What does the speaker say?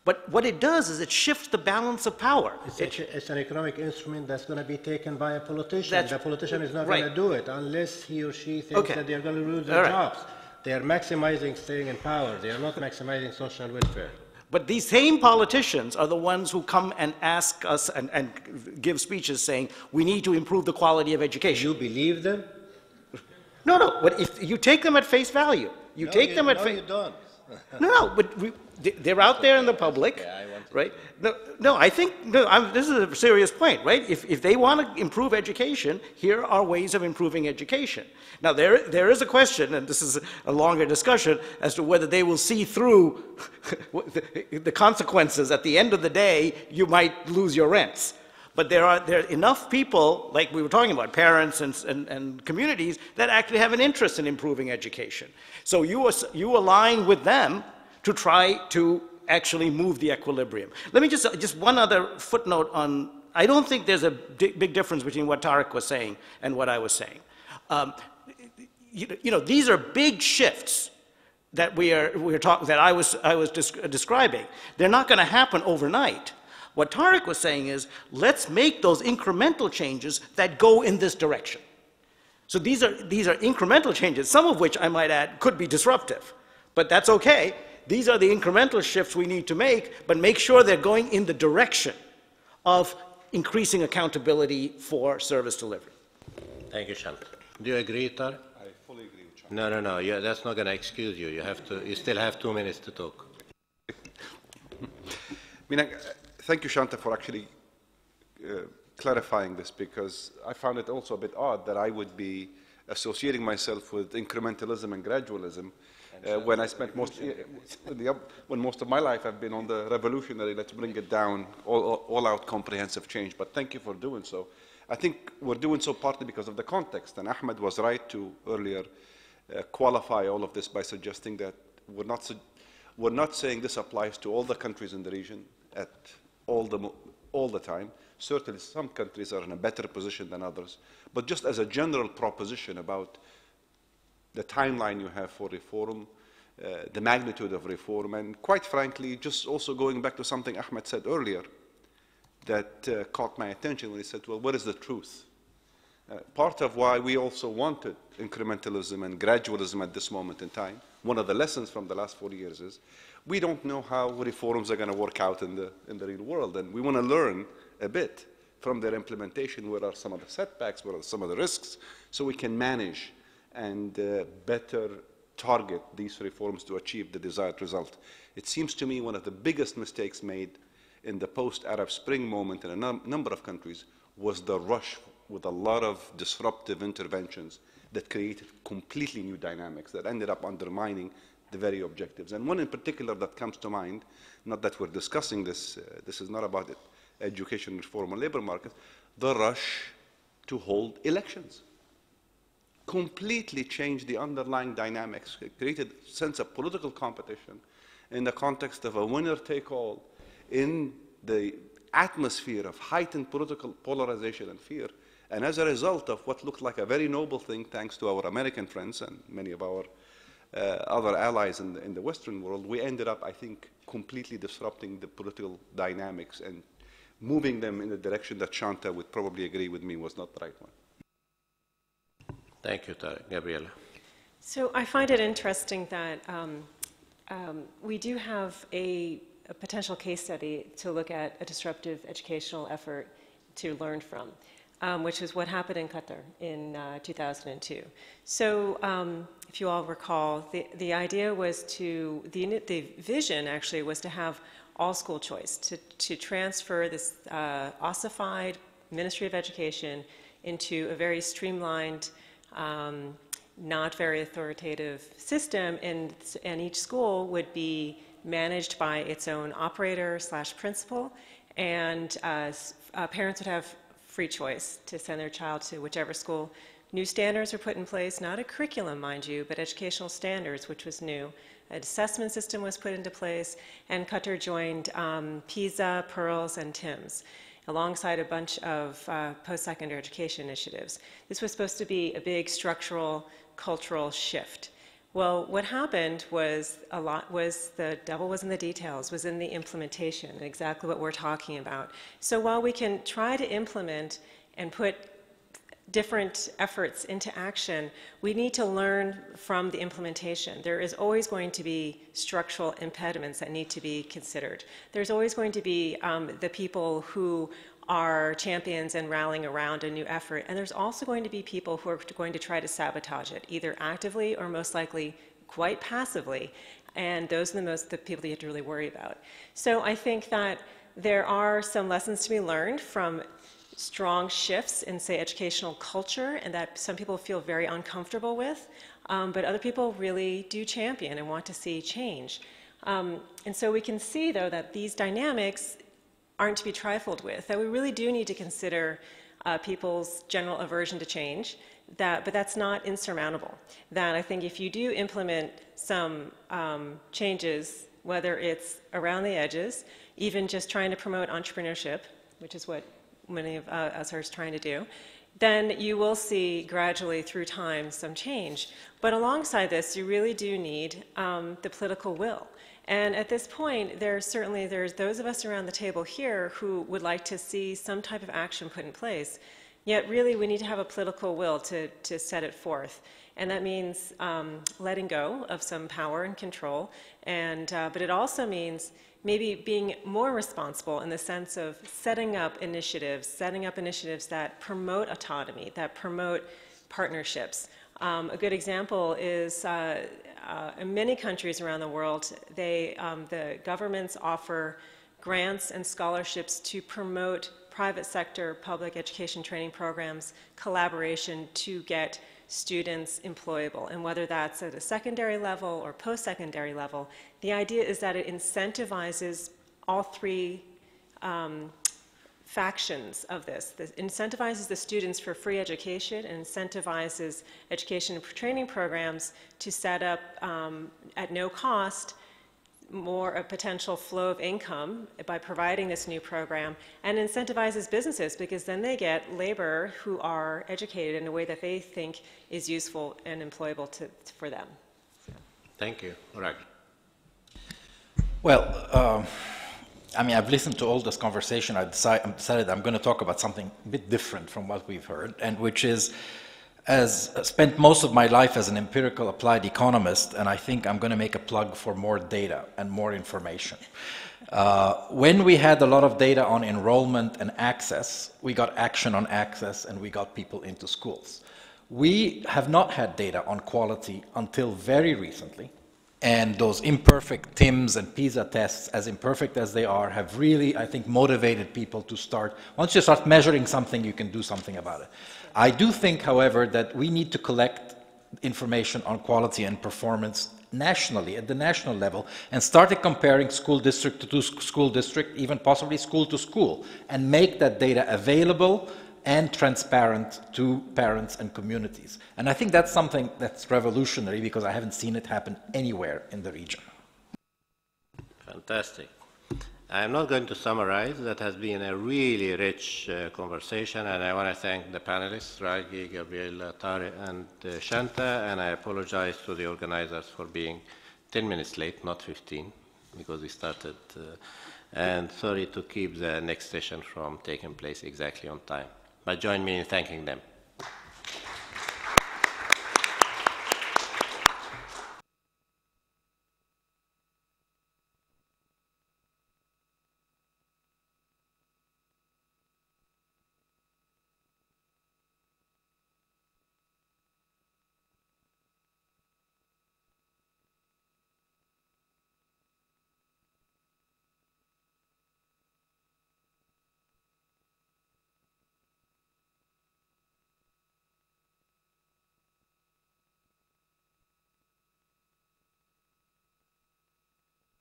But what it does is it shifts the balance of power. It's an economic instrument that's going to be taken by a politician. The politician is not going to do it unless he or she thinks that they're going to lose their jobs. They are maximizing staying in power. They are not maximizing social welfare. But these same politicians are the ones who come and ask us and give speeches saying, we need to improve the quality of education. You believe them? No, but if you take them at face value, you take them at face... No, you don't. No, but they're out there in the public, right? I think, this is a serious point, right? If they want to improve education, here are ways of improving education. Now, there is a question, and this is a longer discussion, as to whether they will see through the consequences. At the end of the day, you might lose your rents. But there are enough people, like we were talking about, parents and communities, that actually have an interest in improving education. So you align with them to try to actually move the equilibrium. Let me just one other footnote on, I don't think there's a big difference between what Tariq was saying and what I was saying. These are big shifts that that I was describing. They're not going to happen overnight. What Tariq was saying is, let's make those incremental changes that go in this direction. So these are incremental changes, some of which, I might add, could be disruptive. But that's okay. These are the incremental shifts we need to make, but make sure they're going in the direction of increasing accountability for service delivery. Thank you, Shant. Do you agree, Tariq? I fully agree with Shant. No. That's not going to excuse you. You still have 2 minutes to talk. Thank you, Shanta, for actually clarifying this, because I found it also a bit odd that I would be associating myself with incrementalism and gradualism when I spent when most of my life I've been on the revolutionary, let's bring it down, all-out comprehensive change. But thank you for doing so. I think we're doing so partly because of the context, and Ahmed was right to earlier qualify all of this by suggesting that we're not saying this applies to all the countries in the region at all the time. Certainly some countries are in a better position than others, but just as a general proposition about the timeline you have for reform, the magnitude of reform, and quite frankly, just also going back to something Ahmed said earlier that caught my attention when he said, well, what is the truth? Part of why we also wanted incrementalism and gradualism at this moment in time, one of the lessons from the last 40 years is, we don't know how reforms are going to work out in the real world, and we want to learn a bit from their implementation. What are some of the setbacks? What are some of the risks? So we can manage and better target these reforms to achieve the desired result. It seems to me one of the biggest mistakes made in the post-Arab Spring moment in a number of countries was the rush with a lot of disruptive interventions that created completely new dynamics that ended up undermining the very objectives. And one in particular that comes to mind, not that we're discussing this, this is not about education reform or labor markets, the rush to hold elections. Completely changed the underlying dynamics. It created a sense of political competition in the context of a winner-take-all in the atmosphere of heightened political polarization and fear. And as a result of what looked like a very noble thing, thanks to our American friends and many of our other allies in the Western world, we ended up, I think, completely disrupting the political dynamics and moving them in the direction that Shanta would probably agree with me was not the right one. Thank you, Tariq. Gabriela. So I find it interesting that we do have a potential case study to look at a disruptive educational effort to learn from, which is what happened in Qatar in 2002. So if you all recall, the idea was the vision actually was to have all school choice, to transfer this ossified Ministry of Education into a very streamlined, not very authoritative system, and each school would be managed by its own operator / principal, and parents would have free choice to send their child to whichever school. New standards were put in place, not a curriculum, mind you, but educational standards, which was new. An assessment system was put into place, and Qatar joined PISA, PEARLS, and TIMSS, alongside a bunch of post-secondary education initiatives. This was supposed to be a big structural, cultural shift. Well, what happened was the devil was in the details, was in the implementation, exactly what we're talking about. So while we can try to implement and put different efforts into action, we need to learn from the implementation. There is always going to be structural impediments that need to be considered. There's always going to be the people who are champions and rallying around a new effort, and there's also going to be people who are going to try to sabotage it, either actively or most likely quite passively, and those are the people that you have to really worry about. So I think that there are some lessons to be learned from strong shifts in, say, educational culture, and that some people feel very uncomfortable with, but other people really do champion and want to see change. And so we can see, though, that these dynamics aren't to be trifled with, that we really do need to consider people's general aversion to change, but that's not insurmountable. That I think if you do implement some changes, whether it's around the edges, even just trying to promote entrepreneurship, which is what many of us are trying to do, then you will see gradually through time some change. But alongside this, you really do need the political will. And at this point, there's those of us around the table here who would like to see some type of action put in place. Yet really we need to have a political will to set it forth. And that means letting go of some power and control. But it also means maybe being more responsible in the sense of setting up initiatives that promote autonomy, that promote partnerships. A good example is in many countries around the world, the governments offer grants and scholarships to promote private sector public education training programs, collaboration to get students employable. And whether that's at a secondary level or post-secondary level, the idea is that it incentivizes all three factions of this. It incentivizes the students for free education and incentivizes education and training programs to set up at no cost a potential flow of income by providing this new program, and incentivizes businesses because then they get labor who are educated in a way that they think is useful and employable for them. Thank you. Raj. Well, I mean, I've listened to all this conversation. I decided I'm going to talk about something a bit different from what we've heard, and which is, as spent most of my life as an empirical applied economist, and I think I'm going to make a plug for more data and more information. When we had a lot of data on enrollment and access, we got action on access and we got people into schools. We have not had data on quality until very recently. And those imperfect TIMSS and PISA tests, as imperfect as they are, have really, I think, motivated people to start. Once you start measuring something, you can do something about it. I do think, however, that we need to collect information on quality and performance nationally, at the national level, and started comparing school district to school district, even possibly school to school, and make that data available and transparent to parents and communities. And I think that's something that's revolutionary because I haven't seen it happen anywhere in the region. Fantastic. I'm not going to summarize. That has been a really rich conversation, and I want to thank the panelists, Raji, Gabriel, Tare, and Shanta, and I apologize to the organizers for being 10 minutes late, not 15, because we started, and sorry to keep the next session from taking place exactly on time. But join me in thanking them.